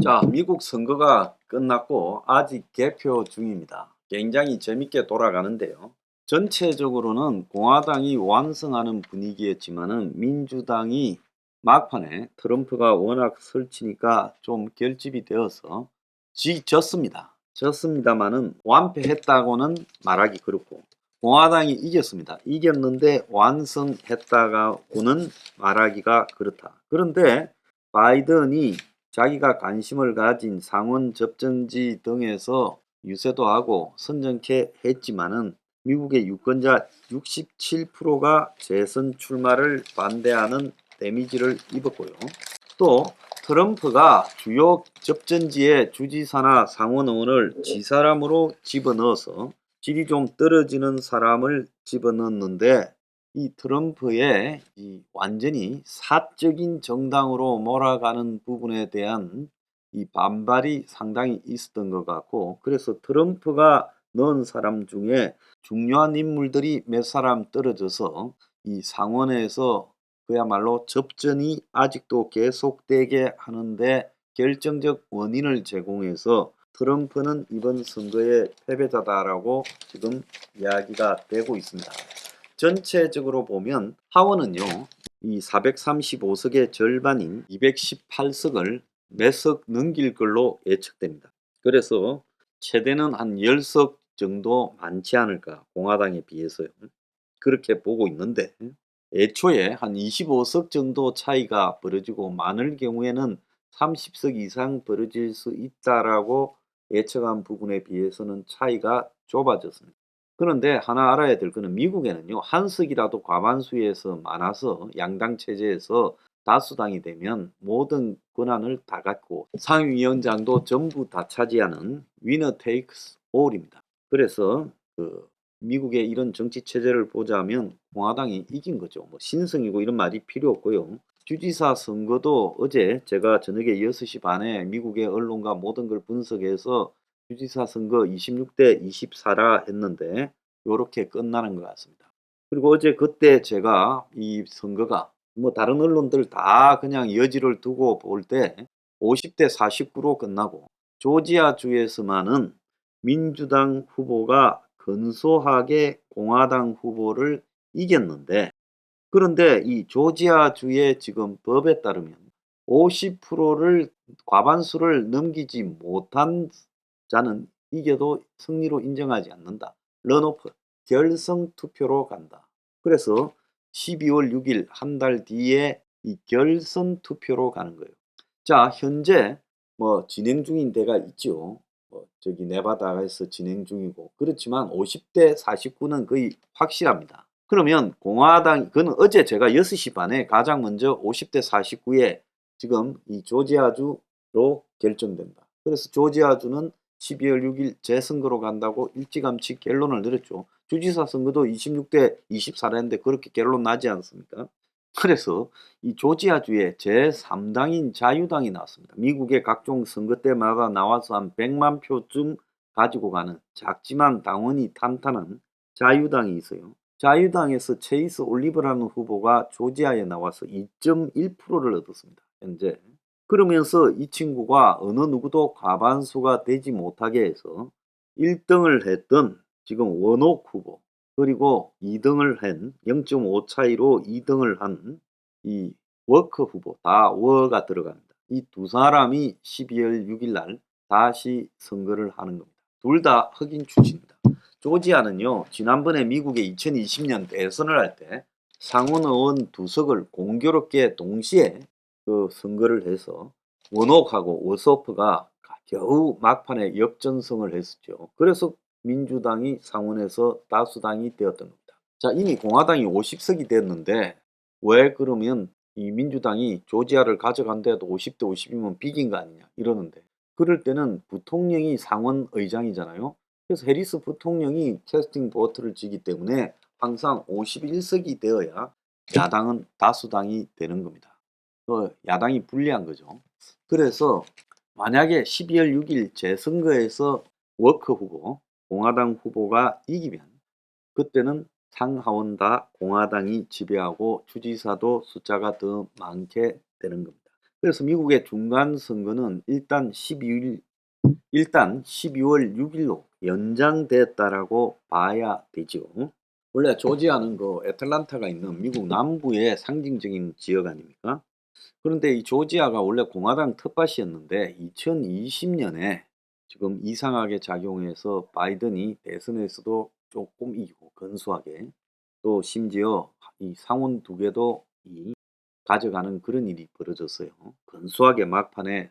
자, 미국 선거가 끝났고 아직 개표 중입니다. 굉장히 재밌게 돌아가는데요. 전체적으로는 공화당이 완승하는 분위기였지만은 민주당이 막판에 트럼프가 워낙 설치니까 좀 결집이 되어서 졌습니다. 졌습니다만은 완패했다고는 말하기 그렇고 공화당이 이겼습니다. 이겼는데 완승했다고는 말하기가 그렇다. 그런데 바이든이 자기가 관심을 가진 상원 접전지 등에서 유세도 하고 선정케 했지만은 미국의 유권자 67%가 재선 출마를 반대하는 데미지를 입었고요. 또 트럼프가 주요 접전지에 주지사나 상원 의원을 지사람으로 집어넣어서 질이 좀 떨어지는 사람을 집어넣는데 이 트럼프의 완전히 사적인 정당으로 몰아가는 부분에 대한 이 반발이 상당히 있었던 것 같고, 그래서 트럼프가 넣은 사람 중에 중요한 인물들이 몇 사람 떨어져서 이 상원에서 그야말로 접전이 아직도 계속되게 하는데 결정적 원인을 제공해서 트럼프는 이번 선거의 패배자다라고 지금 이야기가 되고 있습니다. 전체적으로 보면 하원은요, 이 435석의 절반인 218석을 몇 석 넘길 걸로 예측됩니다. 그래서 최대는 한 10석 정도 많지 않을까, 공화당에 비해서요. 그렇게 보고 있는데 애초에 한 25석 정도 차이가 벌어지고 많을 경우에는 30석 이상 벌어질 수 있다라고 예측한 부분에 비해서는 차이가 좁아졌습니다. 그런데 하나 알아야 될 것은 미국에는요, 한 석이라도 과반수에서 많아서 양당 체제에서 다수당이 되면 모든 권한을 다 갖고 상위위원장도 전부 다 차지하는 위너 테이크스 올입니다. 그래서 미국의 이런 정치 체제를 보자면 공화당이 이긴 거죠. 뭐 신승이고 이런 말이 필요 없고요. 주지사 선거도 어제 제가 저녁에 6시 반에 미국의 언론과 모든 걸 분석해서 주지사 선거 26대 24라 했는데 요렇게 끝나는 것 같습니다. 그리고 어제 그때 제가 이 선거가 뭐 다른 언론들 다 그냥 여지를 두고 볼 때 50대 49로 끝나고 조지아주에서만은 민주당 후보가 근소하게 공화당 후보를 이겼는데, 그런데 이 조지아주의 지금 법에 따르면 50%를 과반수를 넘기지 못한 자는 이겨도 승리로 인정하지 않는다. 런오프, 결성 투표로 간다. 그래서 12월 6일 한 달 뒤에 이 결선 투표로 가는 거예요. 자, 현재 뭐 진행 중인 데가 있죠. 저기 네바다에서 진행 중이고, 그렇지만 50대 49는 거의 확실합니다. 그러면 공화당, 그는 어제 제가 6시 반에 가장 먼저 50대 49에 지금 이 조지아주로 결정된다. 그래서 조지아주는 12월 6일 재선거로 간다고 일찌감치 결론을 내렸죠. 주지사 선거도 26대 24라 했는데 그렇게 결론 나지 않습니까? 그래서 이 조지아주에 제3당인 자유당이 나왔습니다. 미국의 각종 선거 때마다 나와서 한 100만 표쯤 가지고 가는 작지만 당원이 탄탄한 자유당이 있어요. 자유당에서 체이스 올리버라는 후보가 조지아에 나와서 2.1%를 얻었습니다. 현재. 그러면서 이 친구가 어느 누구도 과반수가 되지 못하게 해서 1등을 했던 지금 원옥 후보, 그리고 2등을 한 0.5 차이로 2등을 한 이 워커 후보, 다 워가 들어갑니다. 이 두 사람이 12월 6일 날 다시 선거를 하는 겁니다. 둘 다 흑인 출신입니다. 조지아는요, 지난번에 미국의 2020년 대선을 할 때 상원 의원 2석을 공교롭게 동시에 선거를 해서 원옥하고 워소프가 겨우 막판에 역전승을 했었죠. 그래서 민주당이 상원에서 다수당이 되었던 겁니다. 자, 이미 공화당이 50석이 됐는데 왜 그러면 이 민주당이 조지아를 가져간데도 50대 50이면 비긴 거 아니냐 이러는데, 그럴 때는 부통령이 상원 의장이잖아요. 그래서 해리스 부통령이 캐스팅 보트를 지기 때문에 항상 51석이 되어야 야당은 다수당이 되는 겁니다. 야당이 불리한 거죠. 그래서 만약에 12월 6일 재선거에서 워커 후보, 공화당 후보가 이기면 그때는 상하원 다 공화당이 지배하고 주지사도 숫자가 더 많게 되는 겁니다. 그래서 미국의 중간 선거는 일단 12월 6일로 연장됐다라고 봐야 되죠. 원래 조지아는 그 애틀란타가 있는 미국 남부의 상징적인 지역 아닙니까? 그런데 이 조지아가 원래 공화당 텃밭이었는데 2020년에 지금 이상하게 작용해서 바이든이 대선에서도 조금 이기고 근소하게, 또 심지어 이 상원 두 개도 가져가는 그런 일이 벌어졌어요. 근소하게 막판에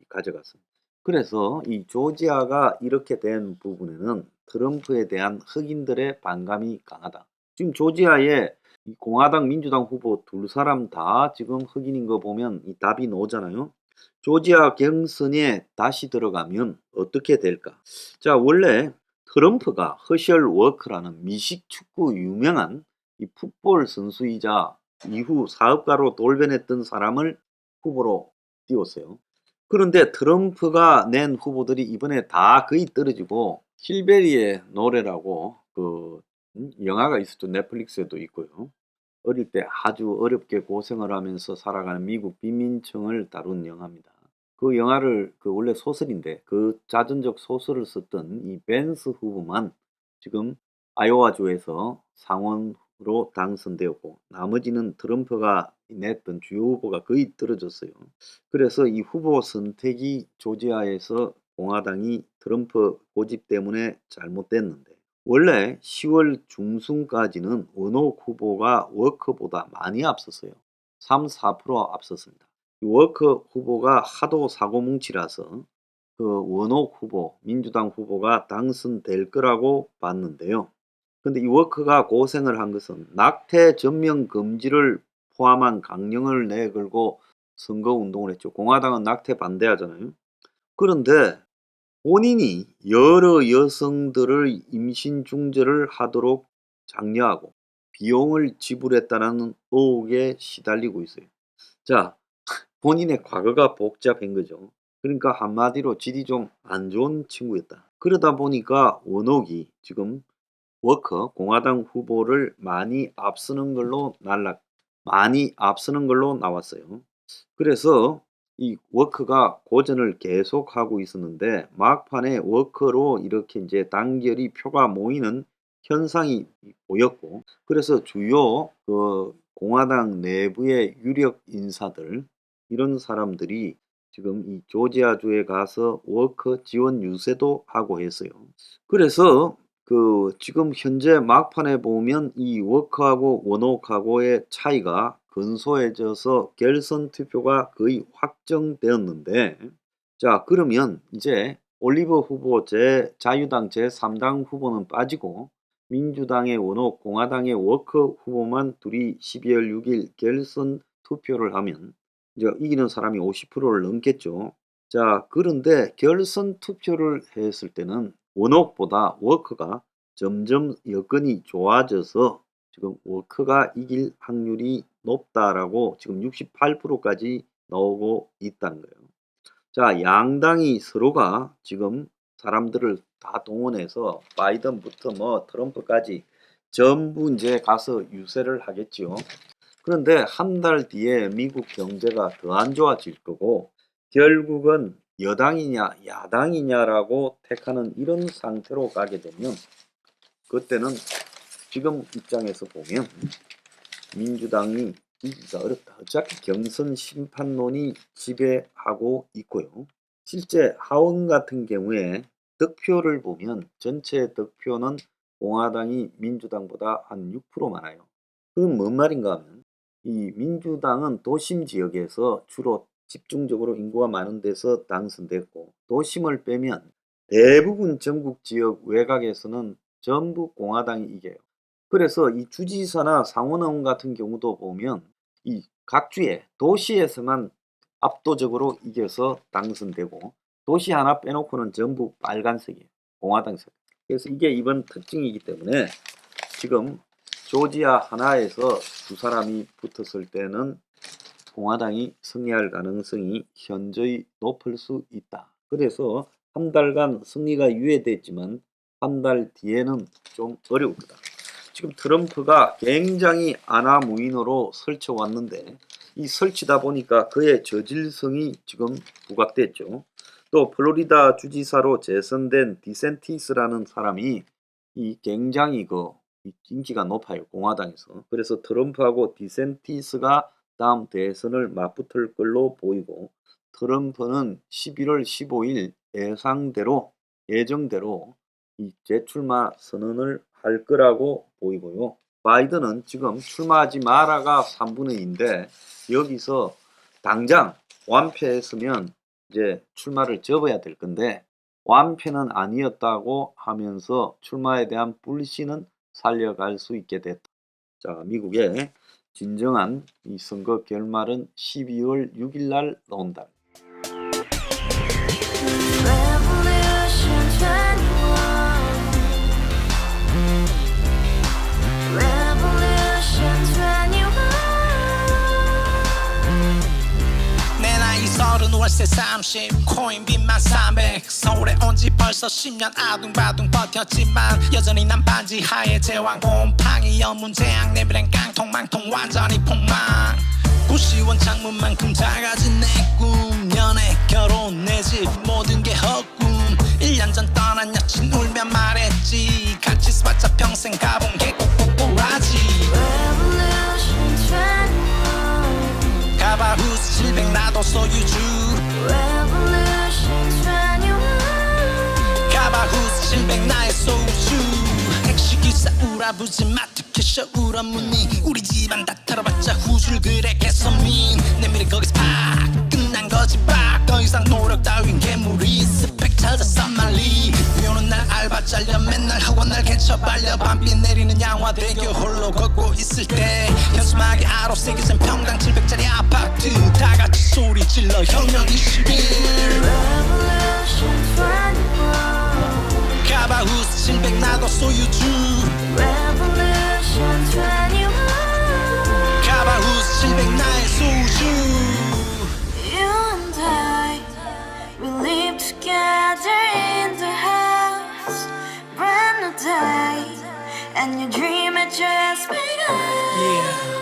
가져갔습니다. 그래서 이 조지아가 이렇게 된 부분에는 트럼프에 대한 흑인들의 반감이 강하다. 지금 조지아에 이 공화당 민주당 후보 두 사람 다 지금 흑인인 거 보면 이 답이 나오잖아요. 조지아 경선에 다시 들어가면 어떻게 될까? 자, 원래 트럼프가 허셜 워커라는 미식 축구 유명한 이 풋볼 선수이자 이후 사업가로 돌변했던 사람을 후보로 띄웠어요. 그런데 트럼프가 낸 후보들이 이번에 다 거의 떨어지고, 힐베리의 노래라고 그 영화가 있었죠. 넷플릭스에도 있고요. 어릴 때 아주 어렵게 고생을 하면서 살아가는 미국 빈민층을 다룬 영화입니다. 그 영화를, 그 원래 소설인데 그 자전적 소설을 썼던 이 벤스 후보만 지금 아이오와주에서 상원으로 당선되었고, 나머지는 트럼프가 냈던 주요 후보가 거의 떨어졌어요. 그래서 이 후보 선택이 조지아에서 공화당이 트럼프 고집 때문에 잘못됐는데, 원래 10월 중순까지는 원옥 후보가 워커보다 많이 앞섰어요. 3, 4% 앞섰습니다. 워커 후보가 하도 사고뭉치라서 그 원옥 후보, 민주당 후보가 당선될 거라고 봤는데요. 근데 이 워커가 고생을 한 것은 낙태 전면 금지를 포함한 강령을 내걸고 선거 운동을 했죠. 공화당은 낙태 반대하잖아요. 그런데 본인이 여러 여성들을 임신 중절을 하도록 장려하고 비용을 지불했다는 의혹에 시달리고 있어요. 자, 본인의 과거가 복잡한 거죠. 그러니까 한마디로 질이 좀 안 좋은 친구였다. 그러다 보니까 원옥이 지금 워커 공화당 후보를 많이 앞서는 걸로 나왔어요. 그래서 이 워커가 고전을 계속하고 있었는데 막판에 워커로 이렇게 이제 단결이 표가 모이는 현상이 보였고, 그래서 주요 그 공화당 내부의 유력 인사들, 이런 사람들이 지금 이 조지아주에 가서 워커 지원 유세도 하고 했어요. 그래서 그 지금 현재 막판에 보면 이 워커하고 원옥하고의 차이가 근소해져서 결선 투표가 거의 확정되었는데, 자, 그러면 이제 올리버 후보 자유당 제3당 후보는 빠지고 민주당의 원옥, 공화당의 워커 후보만 둘이 12월 6일 결선 투표를 하면 이제 이기는 사람이 50%를 넘겠죠. 자, 그런데 결선 투표를 했을 때는 원옥보다 워커가 점점 여건이 좋아져서 지금 워커가 이길 확률이 높다라고 지금 68%까지 나오고 있다는 거예요. 자, 양당이 서로가 지금 사람들을 다 동원해서 바이든부터 뭐 트럼프까지 전부 이제 가서 유세를 하겠지요. 그런데 한 달 뒤에 미국 경제가 더 안 좋아질 거고, 결국은 여당이냐 야당이냐라고 택하는 이런 상태로 가게 되면, 그때는 지금 입장에서 보면 민주당이 이기가 어렵다. 어차피 경선 심판론이 지배하고 있고요. 실제 하원 같은 경우에 득표를 보면 전체 득표는 공화당이 민주당보다 한 6% 많아요. 그건 뭔 말인가 하면, 이 민주당은 도심 지역에서 주로 집중적으로 인구가 많은 데서 당선됐고, 도심을 빼면 대부분 전국 지역 외곽에서는 전부 공화당이 이겨요. 그래서 이 주지사나 상원의원 같은 경우도 보면 이 각 주에 도시에서만 압도적으로 이겨서 당선되고, 도시 하나 빼놓고는 전부 빨간색이에요. 공화당색. 그래서 이게 이번 특징이기 때문에 지금 조지아 하나에서 두 사람이 붙었을 때는 공화당이 승리할 가능성이 현저히 높을 수 있다. 그래서 한 달간 승리가 유예됐지만 한 달 뒤에는 좀 어려울 거다. 지금 트럼프가 굉장히 아나무인으로 설쳐왔는데 이 설치다 보니까 그의 저질성이 지금 부각됐죠. 또 플로리다 주지사로 재선된 디센티스라는 사람이 이 굉장히 이 인기가 높아요, 공화당에서. 그래서 트럼프하고 디센티스가 다음 대선을 맞붙을 걸로 보이고, 트럼프는 11월 15일 예정대로 이 재출마 선언을 할 거라고 보이고요. 바이든은 지금 출마하지 마라가 3분의 2인데 여기서 당장 완패했으면 이제 출마를 접어야 될 건데 완패는 아니었다고 하면서 출마에 대한 불신은 살려갈 수 있게 됐다. 자, 미국의 진정한 이 선거 결말은 12월 6일 날 나온다. 월세 30 코인빚만 300 서울에 온지 벌써 10년 아둥바둥 버텼지만 여전히 난 반지 하에 제왕 곰팡이 연문제약 내비랭 깡통망통 완전히 폭망 고시원 창문만큼 작아진 내 꿈 연애 결혼 내 집 모든 게 헛꿈 1년 전 떠난 여친 울며 말했지 같이 써봤자 평생 가본 게 꼭꼭꼬라지 가바후스 700 나도 소유주 가바후스 700 나의 소주 택시기사 우라부지 마트 캐셔 울어무니 우리 집안 다 털어봤자 후줄 그래 개선민 내미래 거기서 팍 끝난 거지 팍더 이상 노력 따윈 괴물이 스펙 찾아서 말리 비오는 날 알바 잘려 맨날 학원 날 개쳐발려 밤비 내리는 양화대교 홀로 걷고 있을 때 현수막에 아로 새겨진 평당 700짜리 아파트 다같이 소리 질러 혁명 21 가바후스 700 나도 소유주 가바후스 700 나의 소주 You and I, we live together in the house, brand new day, and your dream had just begun. Yeah